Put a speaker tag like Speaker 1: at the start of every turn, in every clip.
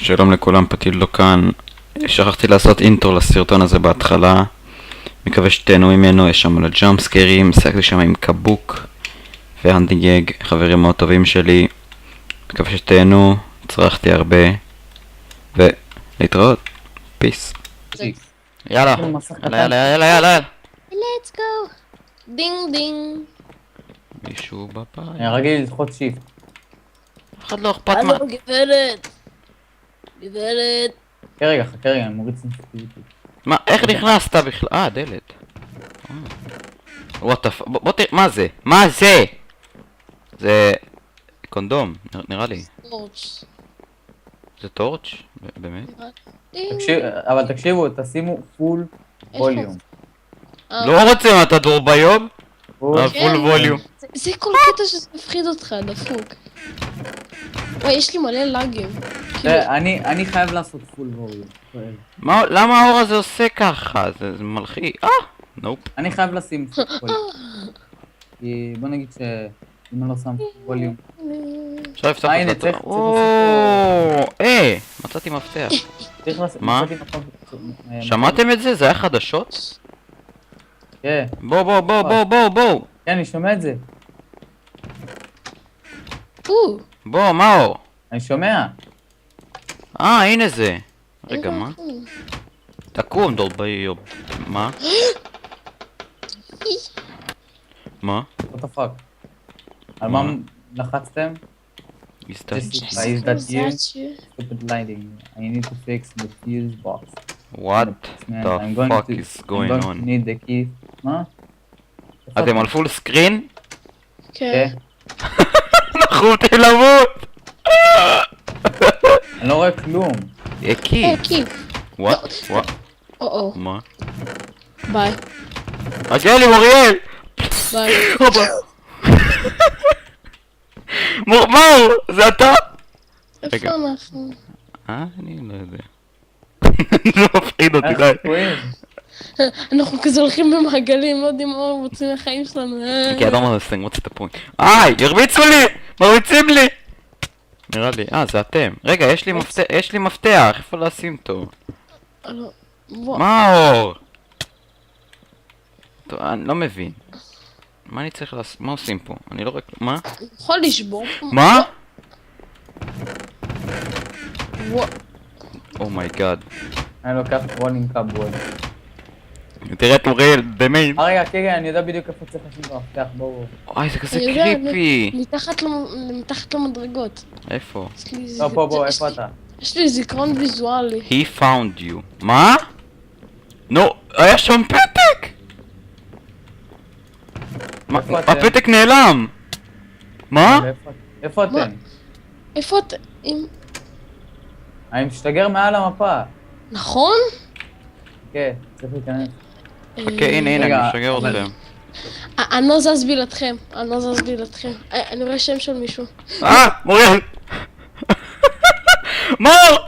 Speaker 1: שלום לכולם, פטילדו כאן. שכחתי לעשות אינטרו לסרטון הזה בהתחלה. מקווה שתהנו ממנו, יש שם על הג'אמפ סקיירים, משחק לי שם עם קבוק והנדיגג, חברים מאוד טובים שלי. מקווה שתהנו, צרכתי הרבה, ולהתראות, פיס. יאללה, יאללה.
Speaker 2: let's go. דינג דינג.
Speaker 1: מישהו בבית.
Speaker 3: אני רגיל ללחוץ שיפט.
Speaker 1: אחד לא אכפת מה.
Speaker 2: הלו גברת. גברת.
Speaker 3: חכה רגע, אני מוריד סנסיטיביטי.
Speaker 1: מה, איך נכנסת בכלל? דלת. וואט הפ... בוא תראה, מה זה? מה זה? זה... קונדום, נראה לי.
Speaker 2: טורץ'.
Speaker 1: זה טורץ'? באמת?
Speaker 3: אבל תקשיבו, תשימו פול ווליום.
Speaker 1: לא רוצה מה אתה דור ביום?
Speaker 3: פול
Speaker 1: פול ווליום.
Speaker 2: זה כל קטע שזה מפחיד אותך, דפוק. וואי, יש לי מלא לאגים.
Speaker 3: אני חייב לעשות פול ווליום.
Speaker 1: למה האור הזה עושה ככה? זה מלכי. נופ.
Speaker 3: אני חייב לשים פול ווליום. כי בוא נגיד שאם אני לא שם פול ווליום.
Speaker 1: אפשר לפתוח
Speaker 3: הנה,
Speaker 1: את
Speaker 3: צריך
Speaker 1: מצאתי מפתח.
Speaker 3: מה?
Speaker 1: שמעתם את זה? זה היה חדשות?
Speaker 3: כן.
Speaker 1: בוא.
Speaker 3: כן, אני שומע את זה.
Speaker 1: בוא, מה אור?
Speaker 3: אני שומע.
Speaker 1: הנה זה. רגע, מה? תקום דור ביום. מה? מה?
Speaker 3: what the fuck. על מה לחצתם? Is that you? Stupid lighting. I need to fix the fuse box.
Speaker 1: What
Speaker 3: Man,
Speaker 1: the
Speaker 3: I'm going
Speaker 1: fuck
Speaker 3: to-
Speaker 1: is
Speaker 3: I'm
Speaker 1: going
Speaker 3: going to
Speaker 1: on?
Speaker 3: need the key. מה?
Speaker 1: אתם על פול סקרין?
Speaker 2: כן.
Speaker 1: אנחנו רוצים למות!
Speaker 3: אני לא רואה כלום.
Speaker 1: קיפ.
Speaker 2: קיפ.
Speaker 1: וואט?
Speaker 2: או.
Speaker 1: מה?
Speaker 2: ביי.
Speaker 1: מגיע לי מוריאל!
Speaker 2: ביי.
Speaker 1: מאור! זה אתה?
Speaker 2: איפה אנחנו?
Speaker 1: אני לא יודע. זה מפחיד אותי, די.
Speaker 2: אנחנו כזה הולכים במעגלים, לא יודעים מה רוצים מהחיים שלנו.
Speaker 1: כי אדם מנסים, what's the point? הרביצו לי! מרביצים לי! נראה לי, זה אתם. רגע, יש לי מפתח, איפה לשים אותו? מה האור? טוב, אני לא מבין. מה אני צריך לעשות? מה עושים פה? אני לא רואה... מה?
Speaker 2: יכול לשבור פה.
Speaker 1: מה?
Speaker 2: וואו.
Speaker 1: אומייגאד.
Speaker 3: אני לוקח רולינג קאבווי.
Speaker 1: תראה את מוריאל, במיין.
Speaker 3: רגע, כן, אני יודע בדיוק איפה צריך לשים את המפתח, בואו.
Speaker 1: אוי, זה כזה
Speaker 2: אני יודע,
Speaker 1: קריפי.
Speaker 2: מתחת למדרגות.
Speaker 1: איפה?
Speaker 3: לא, פה, איפה אתה?
Speaker 2: יש לי זיכרון ויזואלי.
Speaker 1: He found you. מה? נו, היה שם פתק!
Speaker 3: איפה אתם?
Speaker 1: הפתק נעלם! מה?
Speaker 3: איפה אתם?
Speaker 2: איפה אתה?
Speaker 3: אני משתגר מעל המפה.
Speaker 2: נכון?
Speaker 3: כן, צריך להיכנס.
Speaker 1: אוקיי, הנה,
Speaker 3: רגע,
Speaker 1: אני משגר אתכם.
Speaker 2: אני לא זז בלעדכם. אני רואה שם של מישהו.
Speaker 1: מוריאל! מאור!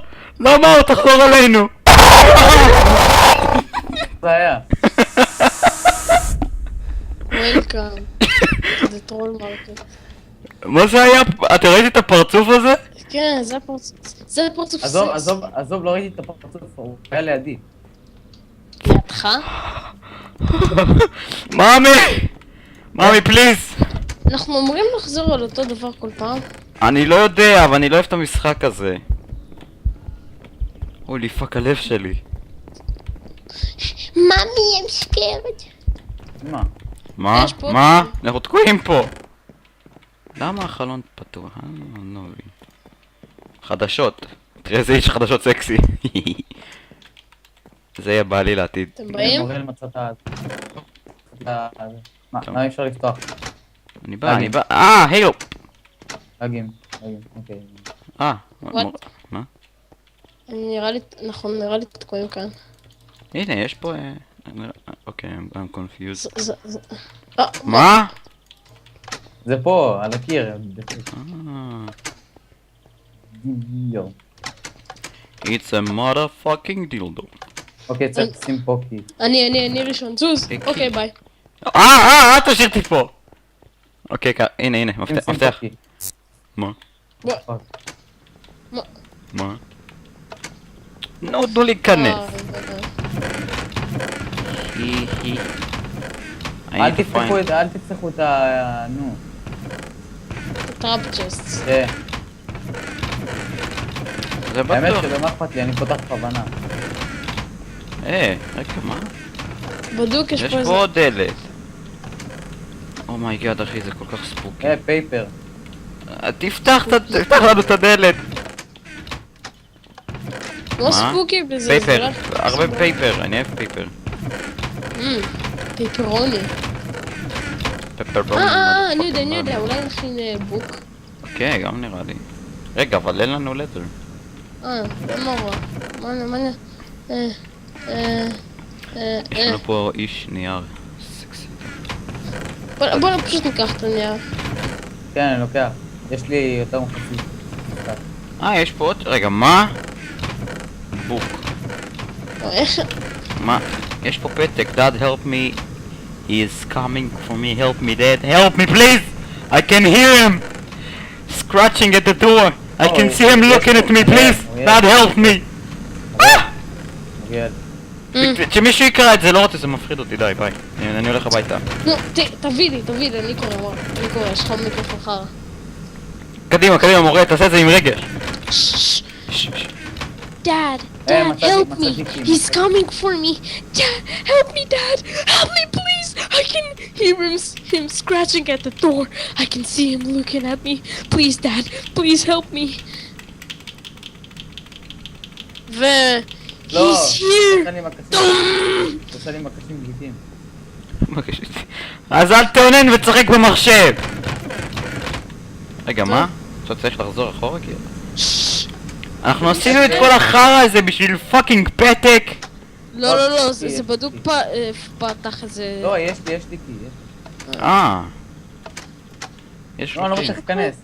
Speaker 1: לא מאור, תחזור עלינו!
Speaker 3: זה היה.
Speaker 2: וולקאם. זה טרול מרקט.
Speaker 1: מה זה היה? אתה ראיתי את הפרצוף הזה?
Speaker 2: כן, זה הפרצוף
Speaker 3: עזוב, לא ראיתי את הפרצוף, הוא היה לידי.
Speaker 2: לידך?
Speaker 1: מאמי, פליז!
Speaker 2: אנחנו אמורים לחזור על אותו דבר כל פעם.
Speaker 1: אני לא יודע, אבל אני לא אוהב את המשחק הזה. אוי, פאק הלב שלי.
Speaker 2: מאמי, I'm scared.
Speaker 3: מה?
Speaker 1: מה? אנחנו תקועים פה. למה החלון פתוח? אני לא מבין. חדשות. תראה איזה איש חדשות סקסי. זה יהיה בעלי לעתיד.
Speaker 2: אתם באים?
Speaker 3: מוריאל מצאת מה אי אפשר לפתוח?
Speaker 1: אני בא. היילו!
Speaker 3: רגים, אוקיי.
Speaker 1: מה?
Speaker 2: נראה לי תקועים כאן.
Speaker 1: הנה, יש פה... אוקיי, I'm confused.
Speaker 2: מה?
Speaker 3: זה פה, על הקיר.
Speaker 1: It's a motherfucking dildo.
Speaker 3: אוקיי, צריך לשים פה קי.
Speaker 2: אני ראשון, זוז. אוקיי, ביי.
Speaker 1: תשאיר אותי פה. אוקיי, הנה, מפתח. מה?
Speaker 2: מה?
Speaker 1: מה? נו, תנו להיכנס.
Speaker 3: אל תפתחו את ה... נו.
Speaker 2: טראפ צ'סט.
Speaker 3: כן.
Speaker 1: זה
Speaker 3: האמת
Speaker 1: בטוח.
Speaker 3: שלא מה אכפת לי, אני פותח בכוונה.
Speaker 1: רגע, מה?
Speaker 2: בדוק, יש
Speaker 1: יש
Speaker 2: פה
Speaker 1: פה
Speaker 2: איזה...
Speaker 1: עוד דלת. אומייגאד אחי, זה כל כך ספוקי.
Speaker 3: פייפר.
Speaker 1: תפתח לנו את הדלת.
Speaker 2: לא ספוקי בזה, זה
Speaker 1: פייפר,
Speaker 2: רק...
Speaker 1: הרבה פייפר, אני אוהב פייפר.
Speaker 2: פייפרוני.
Speaker 1: פייפר
Speaker 2: אני יודע, אולי נכין בוק.
Speaker 1: אוקיי, גם נראה לי. רגע, אבל אין לנו לדר.
Speaker 2: לא נורא. מה
Speaker 1: יש לנו פה איש נייר. סקסי.
Speaker 2: בוא פשוט ניקח את הנייר.
Speaker 3: כן, אני לוקח. יש לי יותר מחצי.
Speaker 1: יש פה עוד... רגע, מה? בוק. מה? יש פה פתק. Dad, help me. He is coming for me. Help me, Dad. Help me, please! I can hear him! Scratching at the door. I can see him looking at me, please! Dad, help me!
Speaker 3: מוריאל.
Speaker 1: שמישהו יקרא את זה, לא רוצה, זה מפחיד אותי, די, ביי. אני הולך הביתה.
Speaker 2: נו, תביא לי, אני קורא, יש לך מיקרופון חרא.
Speaker 1: קדימה, מורה, תעשה את זה עם רגש.
Speaker 2: Dad, help me! He's coming for me! Dad, help me, Dad! Help me, please! I can hear him scratching at the door. I can see him looking at me. Please, Dad, please help me. He's here!
Speaker 3: תעשה לי מקשים גיטים.
Speaker 1: אז אל תעונן ותשחק במחשב! רגע, מה? עכשיו צריך לחזור אחורה כאילו? אנחנו עשינו את כל החרא הזה בשביל פאקינג פתק!
Speaker 2: לא, זה בדוק פתח איזה...
Speaker 3: לא, יש לי קי.
Speaker 1: יש
Speaker 3: לא, אני לא
Speaker 1: לי
Speaker 3: רוצה להיכנס.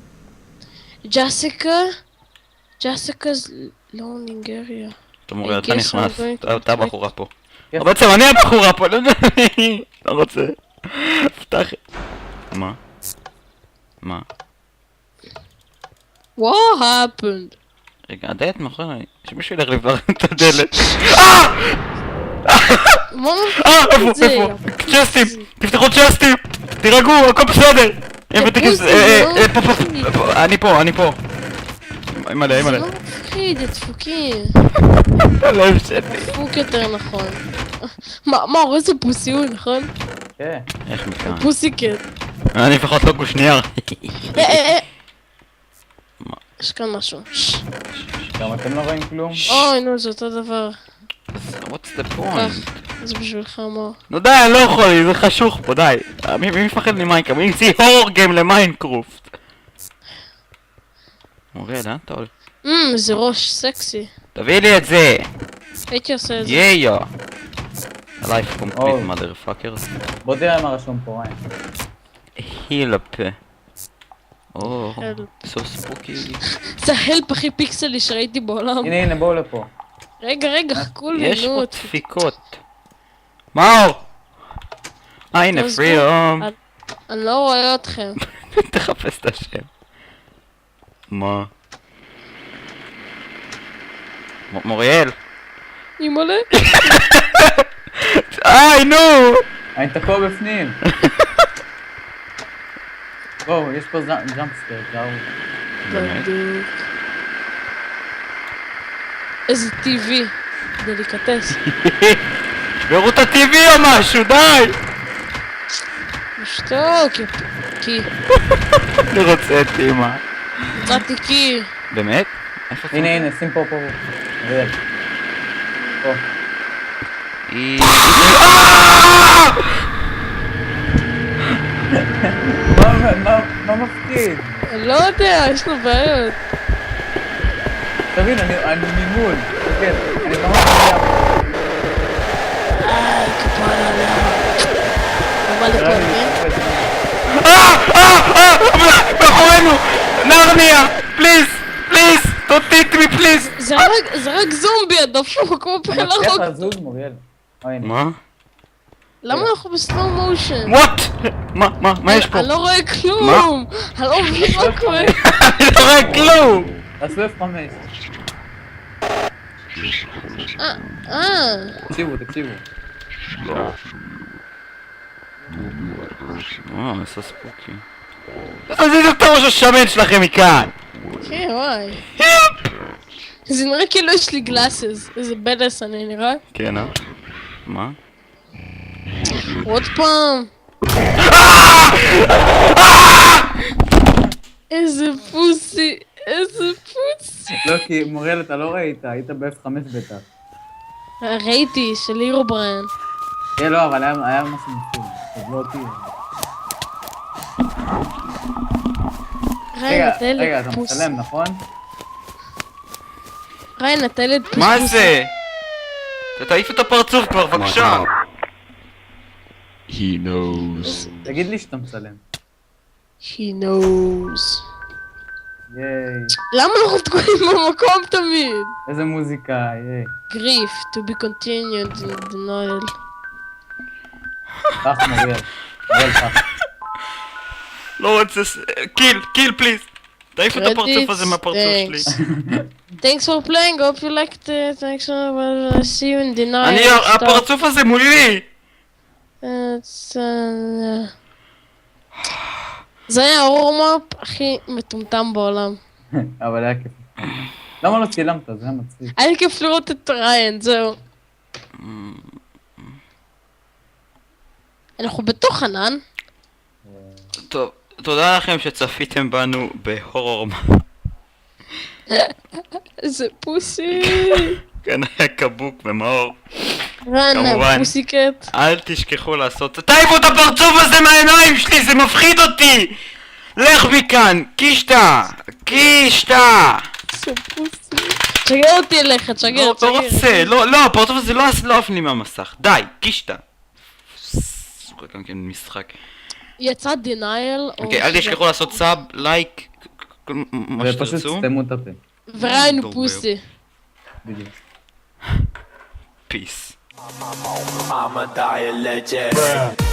Speaker 2: ג'סיקה's learning area.
Speaker 1: אתה מורה, אתה נכנס, אתה הבחורה פה.
Speaker 3: יפה.
Speaker 1: בעצם אני הבחורה פה, לא רוצה. פתח... מה?
Speaker 2: What happened?
Speaker 1: רגע, הדלת מאחורי, שמישהו ילך לפתוח את הדלת.
Speaker 2: מה?
Speaker 1: איפה? צ'סטים! תפתחו צ'סטים! תירגעו, הכל בסדר! אני פה. אימא'לה.
Speaker 2: זה לא מפחיד, זה דפוקים.
Speaker 1: הלב שלי.
Speaker 2: דפוק יותר נכון. מה, רואה איזה פוסי הוא, נכון?
Speaker 3: כן.
Speaker 1: איך מכאן?
Speaker 2: פוסיקט.
Speaker 1: אני לפחות לא גושנייר.
Speaker 2: יש כאן משהו.
Speaker 3: גם אתם לא רואים כלום?
Speaker 2: אוי, נו, זה אותו דבר.
Speaker 1: What's the point?
Speaker 2: זה בשבילך, אמר.
Speaker 1: נו די, אני לא יכול, זה חשוך פה, די. מי מפחד ממיינקראפט? מי המציא הורר גיים למיינקראפט? מורה, לאן אתה הולך?
Speaker 2: זה ראש סקסי.
Speaker 1: תביא לי את זה!
Speaker 2: הייתי עושה את זה.
Speaker 1: יאיה! Life complete motherfuckers.
Speaker 3: בוא תראה מה רשום פה,
Speaker 1: הילפ. או, so spooky.
Speaker 2: זה ההלפ הכי פיקסלי שראיתי בעולם.
Speaker 3: הנה, בואו לפה.
Speaker 2: רגע, חכו לי,
Speaker 1: יש
Speaker 2: נו.
Speaker 1: פה דפיקות. מאור! הנה, פרידום.
Speaker 2: אני לא רואה אתכם.
Speaker 1: תחפש את השם. מה? מוריאל.
Speaker 2: אימא'לה.
Speaker 1: נו!
Speaker 3: אני תקוע בפנים. בואו, יש פה ג'אמפסקר, גאו.
Speaker 2: בדיוק. איזה טבעי. דליקטס.
Speaker 1: שברו את הטבעי או משהו, די!
Speaker 2: משתוק, קי.
Speaker 1: אני רוצה את אמא.
Speaker 2: נתתי קי.
Speaker 1: באמת?
Speaker 3: הנה, שים פה. ריאל. פה. מה מפחיד?
Speaker 2: אני לא יודע, יש לו בעיות.
Speaker 3: תבין, אני ממול. כן, אני ממש מגיע.
Speaker 2: כפרה עליה. אבל לפה, כן?
Speaker 1: מאחורינו! נרניה! פליז! don't take me please!
Speaker 2: זה רק זומבי הדפוק, כמו פה
Speaker 3: אני מצליח
Speaker 2: לרוק.
Speaker 3: לזוז, מוריאל.
Speaker 1: מה?
Speaker 2: למה אנחנו בסלואו מושן?
Speaker 1: וואט? מה יש פה?
Speaker 2: אני לא רואה כלום! אני לא מבין מה קורה.
Speaker 1: אני לא רואה כלום!
Speaker 3: תעשו F5. תקשיבו.
Speaker 1: איזה ספוקי. תזיזו את הראש השמן שלכם מכאן!
Speaker 2: כן, וואי. זה נראה כאילו יש לי גלאסס. איזה בדס אני נראה.
Speaker 1: כן, מה?
Speaker 2: עוד פעם. איזה פוסי.
Speaker 3: לא, כי מורל, אתה לא ראית, היית ב-F5 בטח.
Speaker 2: ראיתי, של הירו בריין.
Speaker 3: כן, לא, אבל היה משהו מפחיד. אז לא אותי. רגע, אתה מצלם, נכון?
Speaker 2: ריין, אתה ילד פוסי.
Speaker 1: מה זה? תעיף את הפרצוף כבר, בבקשה!
Speaker 4: He knows.
Speaker 3: תגיד לי שאתה מצלם.
Speaker 2: He knows.
Speaker 3: ייי.
Speaker 2: למה אנחנו תקועים במקום תמיד?
Speaker 3: איזה מוזיקה, ייי.
Speaker 2: גריף, to be continued in denial.
Speaker 3: כך מורל. מורל כך.
Speaker 1: לא רוצה... קיל פליז! תעיף את הפרצוף הזה מהפרצוף שלי.
Speaker 2: Thanks for playing, hope you liked it. Thanks for see you in denial.
Speaker 1: הפרצוף הזה מולי!
Speaker 2: זה היה הוורמאפ הכי מטומטם בעולם.
Speaker 3: אבל היה כיף. למה לא צילמת? זה היה מצחיק.
Speaker 2: היה לי כיף לראות את ריין, זהו. אנחנו בתוך ענן.
Speaker 1: טוב, תודה לכם שצפיתם בנו בהורור.
Speaker 2: איזה פוסי.
Speaker 1: כאן היה קבוק ומאור.
Speaker 2: רן,
Speaker 1: כמובן.
Speaker 2: פוסיקט.
Speaker 1: אל תשכחו לעשות... תעיפו את הפרצוף הזה מהעיניים שלי, זה מפחיד אותי! לך מכאן, קישטה!
Speaker 2: איזה פוסי. תשגר אותי אליך, תשגר.
Speaker 1: לא רוצה, לא, הפרצוף הזה לא עף לי מהמסך. די, קישטה. זה גם כן משחק.
Speaker 2: יצא דנייל.
Speaker 1: אוקיי, אל תשכחו לעשות סאב, לייק, מה
Speaker 3: ופשוט
Speaker 1: שתרצו.
Speaker 3: סתמו את הפה.
Speaker 2: וריין הוא פוסי.
Speaker 3: בדיוק.
Speaker 1: Peace.
Speaker 5: I'ma die a legend.